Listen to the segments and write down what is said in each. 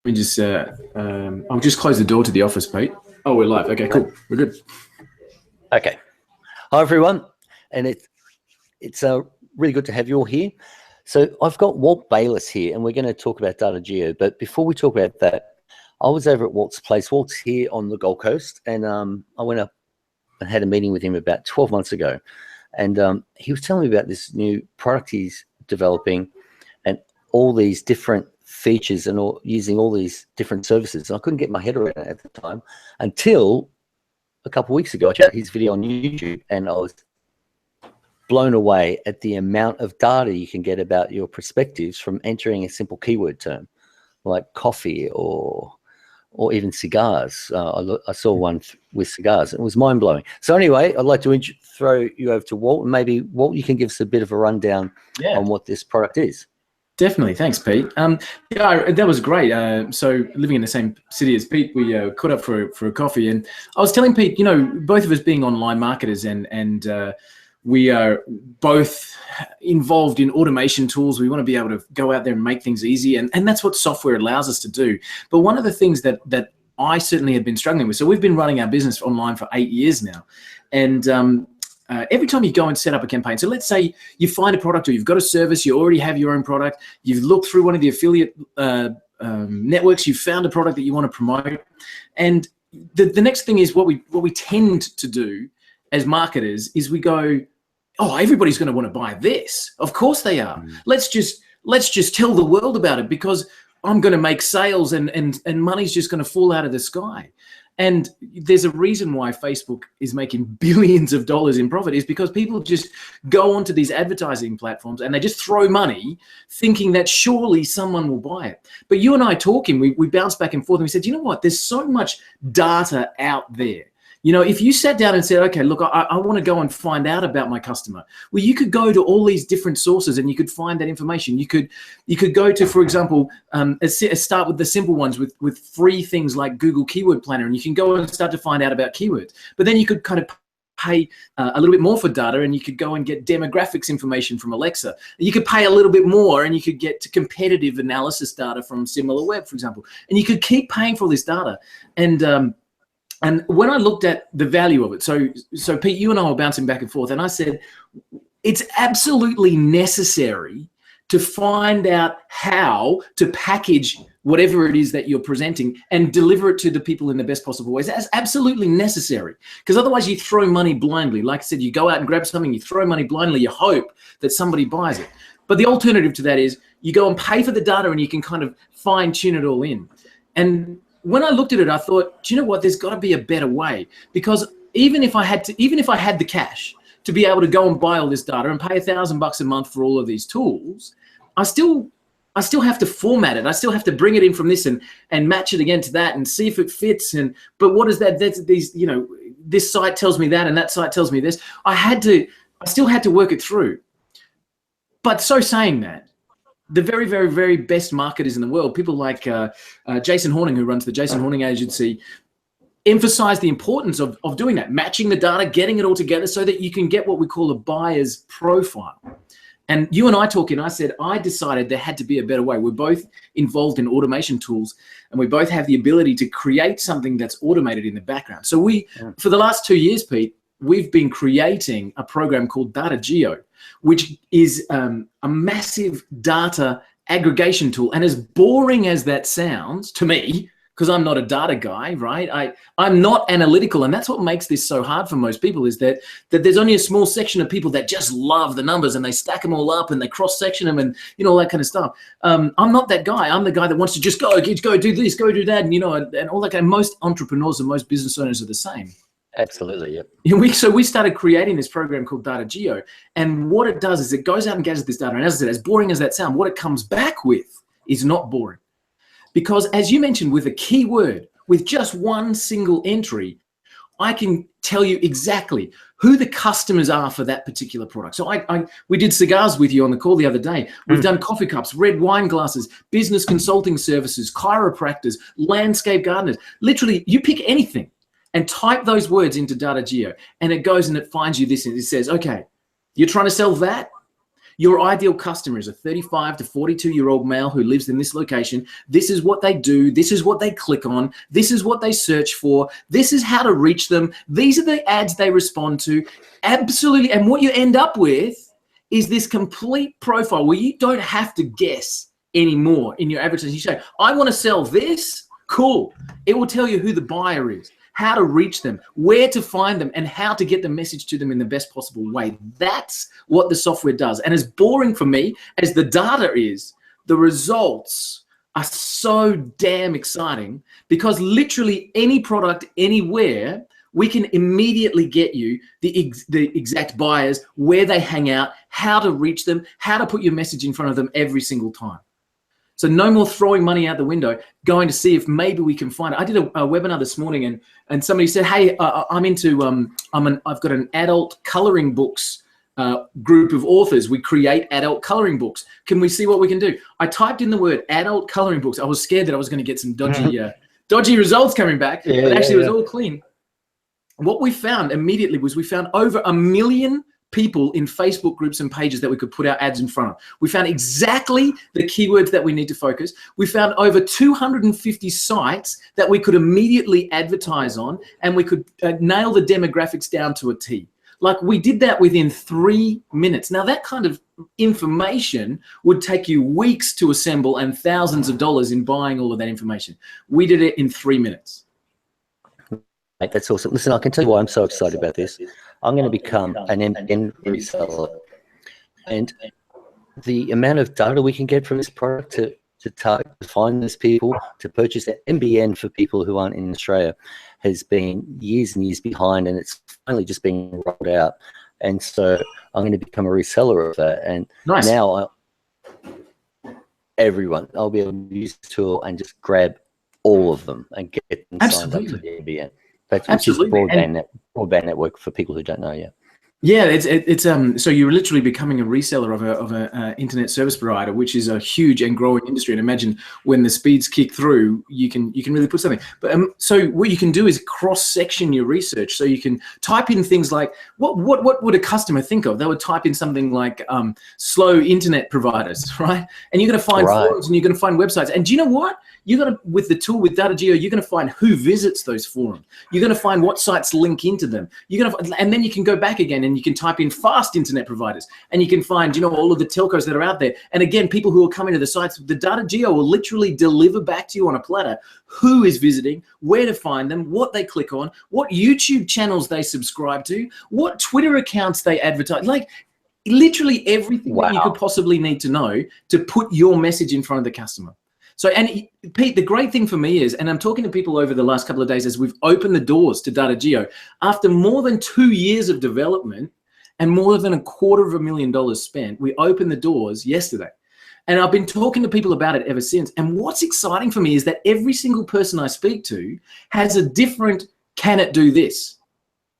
me just, I'll just close the door to the office, Pete. Oh, we're live. Okay, cool. We're good. Okay. Hi, everyone. And it's really good to have you all here. So I've got Walt Bayliss here, and we're going to talk about DataGeo. But before we talk about that, I was over at Walt's place. Walt's here on the Gold Coast, and I went up and had a meeting with him about 12 months ago. And he was telling me about this new product he's developing and all these different features and using all these different services. And I couldn't get my head around it at the time until a couple of weeks ago. I checked his video on YouTube, and I was blown away at the amount of data you can get about your perspectives from entering a simple keyword term like coffee or even cigars. I saw one with cigars. It was mind-blowing. So anyway, I'd like to throw you over to Walt, and maybe, Walt, you can give us a bit of a rundown on what this product is. Definitely. Thanks, Pete. Yeah, that was great. So living in the same city as Pete, we caught up for a coffee, and I was telling Pete, you know, both of us being online marketers and we are both involved in automation tools. We want to be able to go out there and make things easy, and that's what software allows us to do. But one of the things that I certainly had been struggling with, so we've been running our business online for 8 years now, and every time you go and set up a campaign, so let's say you find a product or you've got a service, you already have your own product, you've looked through one of the affiliate networks, you've found a product that you want to promote, and the next thing is what we tend to do as marketers is we go, oh, everybody's going to want to buy this. Of course they are. Let's just tell the world about it because I'm going to make sales and money's just going to fall out of the sky. And there's a reason why Facebook is making billions of dollars in profit, is because people just go onto these advertising platforms and they just throw money thinking that surely someone will buy it. But you and I talking, we bounced back and forth, and we said, you know what, there's so much data out there. You know, if you sat down and said, okay, look, I want to go and find out about my customer. Well, you could go to all these different sources and you could find that information. You could go to, for example, start with the simple ones with free things like Google Keyword Planner, and you can go and start to find out about keywords. But then you could kind of pay a little bit more for data, and you could go and get demographics information from Alexa. You could pay a little bit more and you could get competitive analysis data from SimilarWeb, for example. And you could keep paying for this data. And when I looked at the value of it, so Pete, you and I were bouncing back and forth, and I said, it's absolutely necessary to find out how to package whatever it is that you're presenting and deliver it to the people in the best possible ways. That's absolutely necessary, because otherwise you throw money blindly. Like I said, you go out and grab something, you throw money blindly, you hope that somebody buys it. But the alternative to that is you go and pay for the data and you can kind of fine tune it all in. And when I looked at it, I thought, do you know what? There's got to be a better way, because even if I had the cash to be able to go and buy all this data and pay $1,000 a month for all of these tools, I still have to format it. I still have to bring it in from this and match it again to that and see if it fits. But what is that? That's these, you know, this site tells me that and that site tells me this. I still had to work it through. But so saying that, the very, very, very best marketers in the world, people like Jason Horning, who runs the Jason Horning Agency, emphasize the importance of doing that, matching the data, getting it all together so that you can get what we call a buyer's profile. And you and I talking, I said, I decided there had to be a better way. We're both involved in automation tools, and we both have the ability to create something that's automated in the background. So for the last 2 years, Pete, we've been creating a program called DataGeo, which is a massive data aggregation tool. And as boring as that sounds to me, because I'm not a data guy, right? I'm not analytical, and that's what makes this so hard for most people, is that there's only a small section of people that just love the numbers and they stack them all up and they cross-section them and, you know, all that kind of stuff. I'm not that guy. I'm the guy that wants to just go do this, go do that, and, you know, and all that kind of. Most entrepreneurs and most business owners are the same. Absolutely, yep. So we started creating this program called DataGeo, and what it does is it goes out and gathers this data, and as I said, as boring as that sounds, what it comes back with is not boring. Because as you mentioned, with a keyword, with just one single entry, I can tell you exactly who the customers are for that particular product. So we did cigars with you on the call the other day. We've done coffee cups, red wine glasses, business consulting services, chiropractors, landscape gardeners. Literally, you pick anything and type those words into DataGeo, and it goes and it finds you this, and it says, okay, you're trying to sell that? Your ideal customer is a 35 to 42-year-old male who lives in this location. This is what they do. This is what they click on. This is what they search for. This is how to reach them. These are the ads they respond to. Absolutely. And what you end up with is this complete profile where you don't have to guess anymore in your advertising. You say, I want to sell this. Cool. It will tell you who the buyer is, how to reach them, where to find them, and how to get the message to them in the best possible way. That's what the software does. And as boring for me as the data is, the results are so damn exciting, because literally any product anywhere, we can immediately get you the exact buyers, where they hang out, how to reach them, how to put your message in front of them every single time. So no more throwing money out the window, going to see if maybe we can find it. I did a webinar this morning, and somebody said, hey, I'm into, I've got an adult coloring books group of authors. We create adult coloring books. Can we see what we can do? I typed in the word adult coloring books. I was scared that I was going to get some dodgy results coming back, but actually it was all clean. What we found immediately was we found over 1 million people in Facebook groups and pages that we could put our ads in front of. We found exactly the keywords that we need to focus. We found over 250 sites that we could immediately advertise on, and we could nail the demographics down to a T. Like, we did that within 3 minutes. Now, that kind of information would take you weeks to assemble and thousands of dollars in buying all of that information. We did it in 3 minutes. Mate, that's awesome. Listen, I can tell you why I'm so excited about this. I'm going to become an MBN reseller, and the amount of data we can get from this product to target, to find those people, to purchase an MBN for people who aren't in Australia has been years and years behind, and it's finally just being rolled out. And so I'm going to become a reseller of that. And nice. Now I'll be able to use the tool and just grab all of them and get them signed up to the MBN. Which is broadband network for people who don't know yet. Yeah, it's so you're literally becoming a reseller of a internet service provider, which is a huge and growing industry. And imagine when the speeds kick through, you can really put something. But so what you can do is cross-section your research. So you can type in things like what would a customer think of? They would type in something like slow internet providers, right? And you're going to find forums, and you're going to find websites. And do you know what? You're going to, with the tool, with DataGeo, you're going to find who visits those forums. You're going to find what sites link into them. And then you can go back again and you can type in fast internet providers, and you can find, all of the telcos that are out there. And again, people who are coming to the sites, the DataGeo will literally deliver back to you on a platter who is visiting, where to find them, what they click on, what YouTube channels they subscribe to, what Twitter accounts they advertise. Like, literally everything that you could possibly need to know to put your message in front of the customer. So, and Pete, the great thing for me is, and I'm talking to people over the last couple of days as we've opened the doors to DataGeo, after more than 2 years of development and more than $250,000 spent, we opened the doors yesterday. And I've been talking to people about it ever since. And what's exciting for me is that every single person I speak to has a different, can it do this?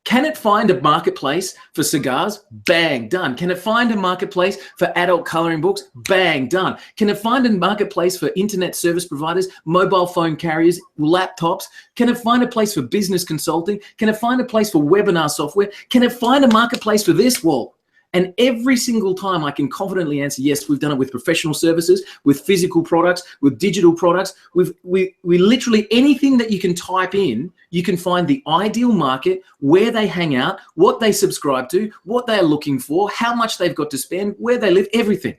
Can it find a marketplace for cigars? Bang, done. Can it find a marketplace for adult coloring books? Bang, done. Can it find a marketplace for internet service providers, mobile phone carriers, laptops? Can it find a place for business consulting? Can it find a place for webinar software? Can it find a marketplace for this, Walt? And every single time I can confidently answer, yes, we've done it with professional services, with physical products, with digital products. We literally, anything that you can type in, you can find the ideal market, where they hang out, what they subscribe to, what they're looking for, how much they've got to spend, where they live, everything.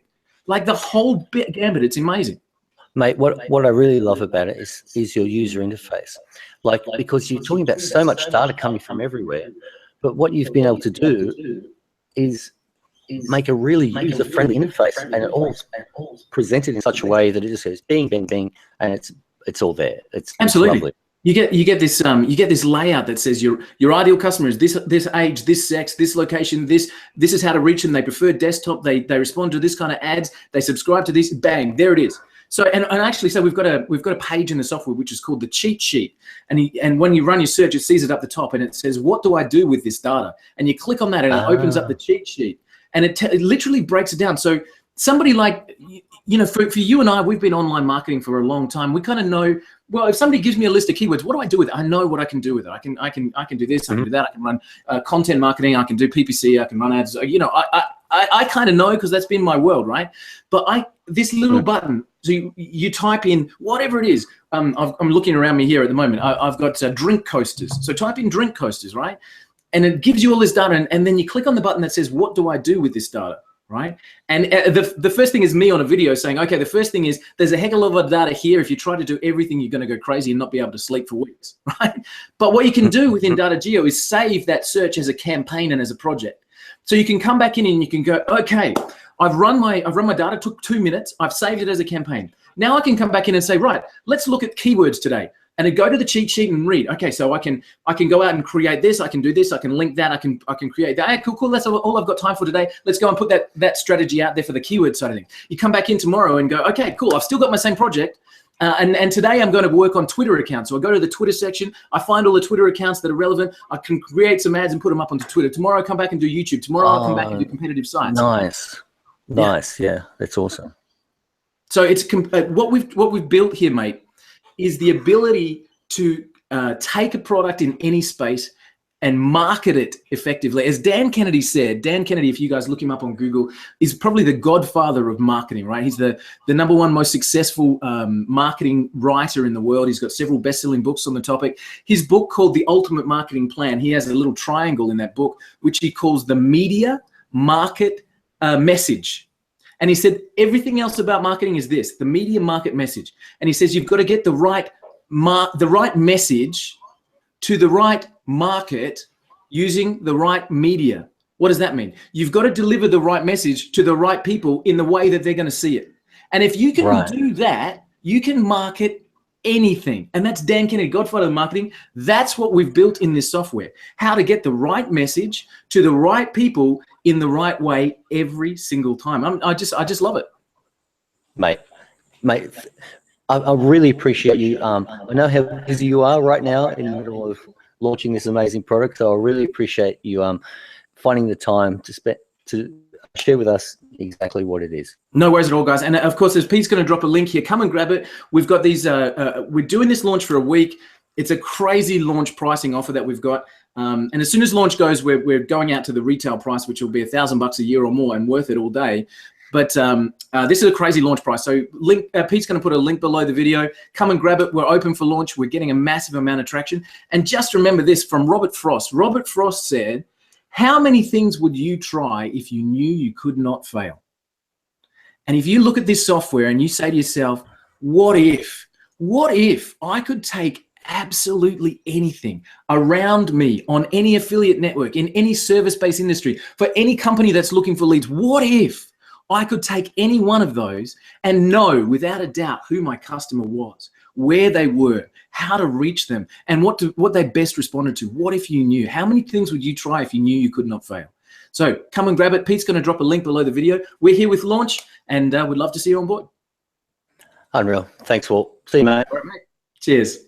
Like the whole gambit, it's amazing. Mate, what I really love about it is your user interface. Like, because you're talking about so much data coming from everywhere, but what you've been able to do is make a really user-friendly interface, and it all presented in such a way that it just says bing, bing, bing, and it's all there. It's absolutely lovely. You get this layout that says your ideal customer is this age, this sex, this location, this is how to reach them. They prefer desktop. They respond to this kind of ads. They subscribe to this. Bang, there it is. So and actually, so we've got a page in the software which is called the cheat sheet, and when you run your search, it sees it up the top and it says, what do I do with this data? And you click on that and it opens up the cheat sheet, and it literally breaks it down. So somebody like, for you and I, we've been online marketing for a long time. We kind of know, well, if somebody gives me a list of keywords, what do I do with it? I know what I can do with it. I can do this, I can do that. I can run content marketing. I can do PPC. I can run ads. I kind of know because that's been my world, right? But this little button, so you type in whatever it is. I'm looking around me here at the moment. I've got drink coasters. So type in drink coasters, right? And it gives you all this data, and then you click on the button that says, what do I do with this data, right? And the first thing is me on a video saying, okay, the first thing is there's a heck of a lot of data here. If you try to do everything, you're going to go crazy and not be able to sleep for weeks, right? But what you can do within DataGeo is save that search as a campaign and as a project. So you can come back in and you can go, okay, I've run my data, took 2 minutes, I've saved it as a campaign. Now I can come back in and say, right, let's look at keywords today. And then go to the cheat sheet and read. Okay, so I can go out and create this. I can do this. I can link that. I can create that. Hey, cool. That's all I've got time for today. Let's go and put that strategy out there for the keyword side of things. You come back in tomorrow and go, okay, cool. I've still got my same project. And today I'm going to work on Twitter accounts. So I go to the Twitter section. I find all the Twitter accounts that are relevant. I can create some ads and put them up onto Twitter. Tomorrow I come back and do YouTube. Tomorrow I'll come back and do competitive sites. Nice. Yeah, that's awesome. So it's what we've built here, mate, is the ability to take a product in any space and market it effectively. As Dan Kennedy said, Dan Kennedy, if you guys look him up on Google, is probably the godfather of marketing, right? He's the #1 most successful marketing writer in the world. He's got several best-selling books on the topic. His book called The Ultimate Marketing Plan, he has a little triangle in that book, which he calls the media, market, message. And he said, everything else about marketing is this, the media, market, message. And he says, you've got to get the right message to the right market using the right media. What does that mean? You've got to deliver the right message to the right people in the way that they're going to see it. And if you can do that, you can market anything. And that's Dan Kennedy, godfather of marketing. That's what we've built in this software, how to get the right message to the right people in the right way every single time. I just love it. Mate, I really appreciate you. I know how busy you are right now in the middle of launching this amazing product. So I really appreciate you finding the time to share with us exactly what it is. No worries at all, guys. And of course, as Pete's going to drop a link here, come and grab it. We've got these, we're doing this launch for a week. It's a crazy launch pricing offer that we've got. And as soon as launch goes, we're going out to the retail price, which will be $1,000 a year or more and worth it all day. But this is a crazy launch price. So Pete's going to put a link below the video. Come and grab it. We're open for launch. We're getting a massive amount of traction. And just remember this from Robert Frost. Robert Frost said, how many things would you try if you knew you could not fail? And if you look at this software and you say to yourself, what if I could take absolutely anything around me on any affiliate network, in any service-based industry, for any company that's looking for leads, what if I could take any one of those and know without a doubt who my customer was, where they were, how to reach them, and what they best responded to? What if you knew? How many things would you try if you knew you could not fail? So come and grab it. Pete's going to drop a link below the video. We're here with launch, and we'd love to see you on board. Unreal. Thanks, Walt. See you, mate. All right, mate. Cheers.